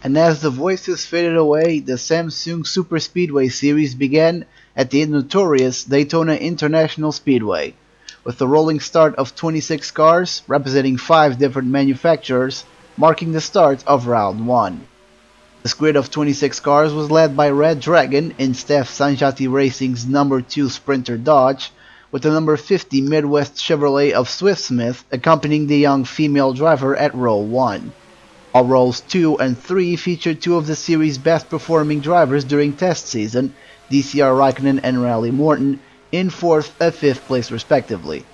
And as the voices faded away, the Samsung SuperSpeedway series began at the notorious Daytona International Speedway, with a rolling start of 26 cars representing 5 different manufacturers, marking the start of Round 1. This grid of 26 cars was led by Red Dragon in Steph Sanjati Racing's number 2 Sprinter Dodge, with the number 50 Midwest Chevrolet of Swift Smith accompanying the young female driver at row 1. While rows 2 and 3 featured 2 of the series' best performing drivers during test season, DCR Raikkonen and Riley Morton, in 4th and 5th place respectively.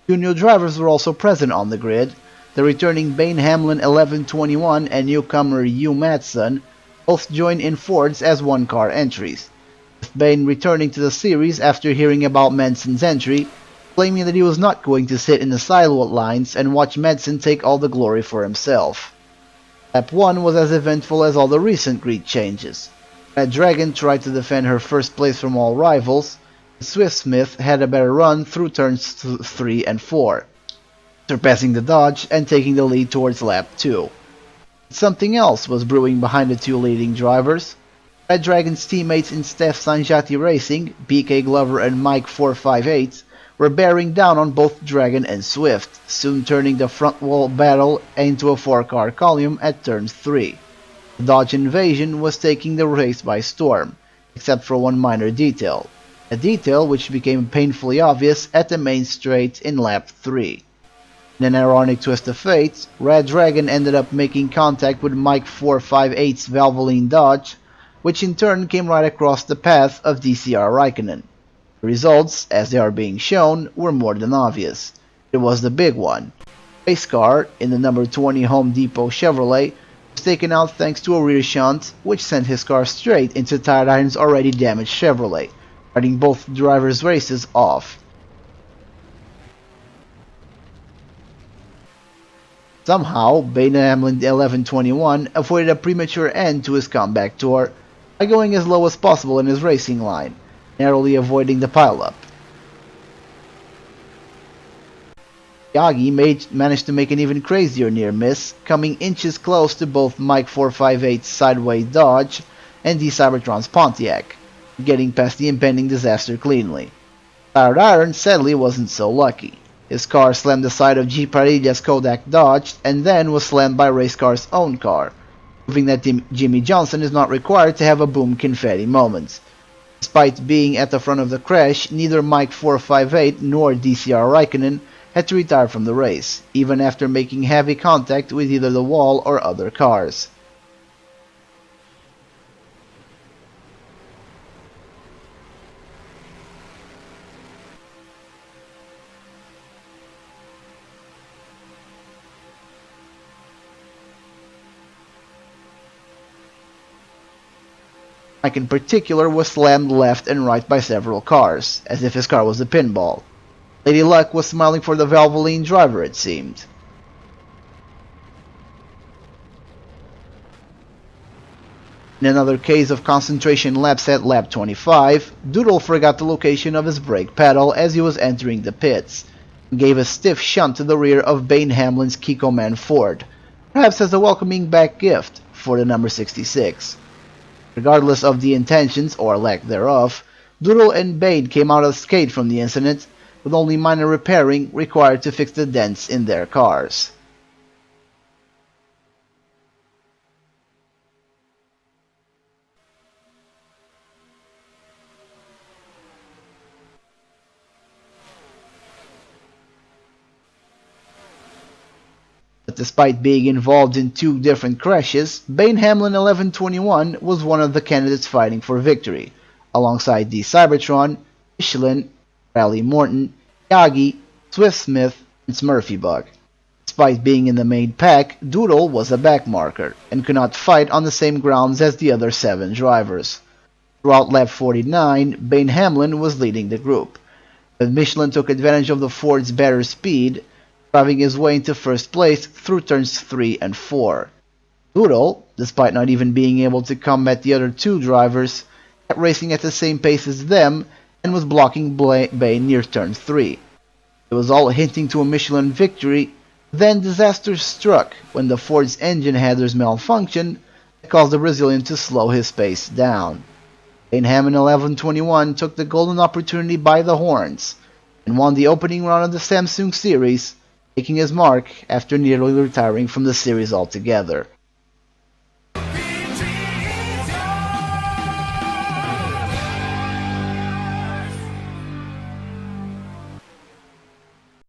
2 new drivers were also present on the grid, the returning Bane Hamlin 1121 and newcomer Hugh Matson both joined in Fords as one-car entries, with Bane returning to the series after hearing about Manson's entry, claiming that he was not going to sit in the silhouette lines and watch Manson take all the glory for himself. Lap 1 was as eventful as all the recent grid changes. Red Dragon tried to defend her first place from all rivals, and Swift Smith had a better run through turns 3 and 4, surpassing the Dodge and taking the lead towards lap 2. Something else was brewing behind the 2 leading drivers. Red Dragon's teammates in Steph Sanjati Racing, BK Glover and Mike 458, were bearing down on both Dragon and Swift, soon turning the front wall battle into a 4-car column at turn 3. The Dodge Invasion was taking the race by storm, except for one minor detail, a detail which became painfully obvious at the main straight in lap 3. In an ironic twist of fate, Red Dragon ended up making contact with Mike 458's Valvoline Dodge, which in turn came right across the path of DCR Raikkonen. The results, as they are being shown, were more than obvious. It was the big one. Race car, in the number 20 Home Depot Chevrolet, was taken out thanks to a rear shunt, which sent his car straight into Tire Iron's already damaged Chevrolet, writing both drivers' races off. Somehow, Bane Hamlin 1121 avoided a premature end to his comeback tour by going as low as possible in his racing line, narrowly avoiding the pileup. Yagi managed to make an even crazier near miss, coming inches close to both Mike 458's Sideway Dodge and D Cybertron's Pontiac, getting past the impending disaster cleanly. Tire Iron sadly wasn't so lucky. His car slammed the side of G. Parilla's Kodak Dodge and then was slammed by Racecar's own car, proving that Jimmy Johnson is not required to have a boom confetti moment. Despite being at the front of the crash, neither Mike 458 nor DCR Raikkonen had to retire from the race, even after making heavy contact with either the wall or other cars. Mike in particular was slammed left and right by several cars, as if his car was a pinball. Lady Luck was smiling for the Valvoline driver, it seemed. In another case of concentration lapse at lap 25, Doodle forgot the location of his brake pedal as he was entering the pits, and gave a stiff shunt to the rear of Bane Hamlin's Kikoman Ford, perhaps as a welcoming back gift for the number 66. Regardless of the intentions, or lack thereof, Doodle and Bane came out unscathed from the incident, with only minor repairing required to fix the dents in their cars. But despite being involved in 2 different crashes, Bane Hamlin 1121 was one of the candidates fighting for victory, alongside D. Cybertron, Michelin, Riley Morton, Yagi, Swift Smith, and Smurfybug. Despite being in the main pack, Doodle was a backmarker, and could not fight on the same grounds as the other 7 drivers. Throughout lap 49, Bane Hamlin was leading the group, but Michelin took advantage of the Ford's better speed, driving his way into first place through turns 3 and 4. Goodall, despite not even being able to combat the other two drivers, kept racing at the same pace as them and was blocking Bane near turn 3. It was all hinting to a Michelin victory. Then disaster struck when the Ford's engine headers malfunctioned that caused the Brazilian to slow his pace down. Bainham in 11:21 took the golden opportunity by the horns and won the opening round of the Samsung Series, making his mark after nearly retiring from the series altogether.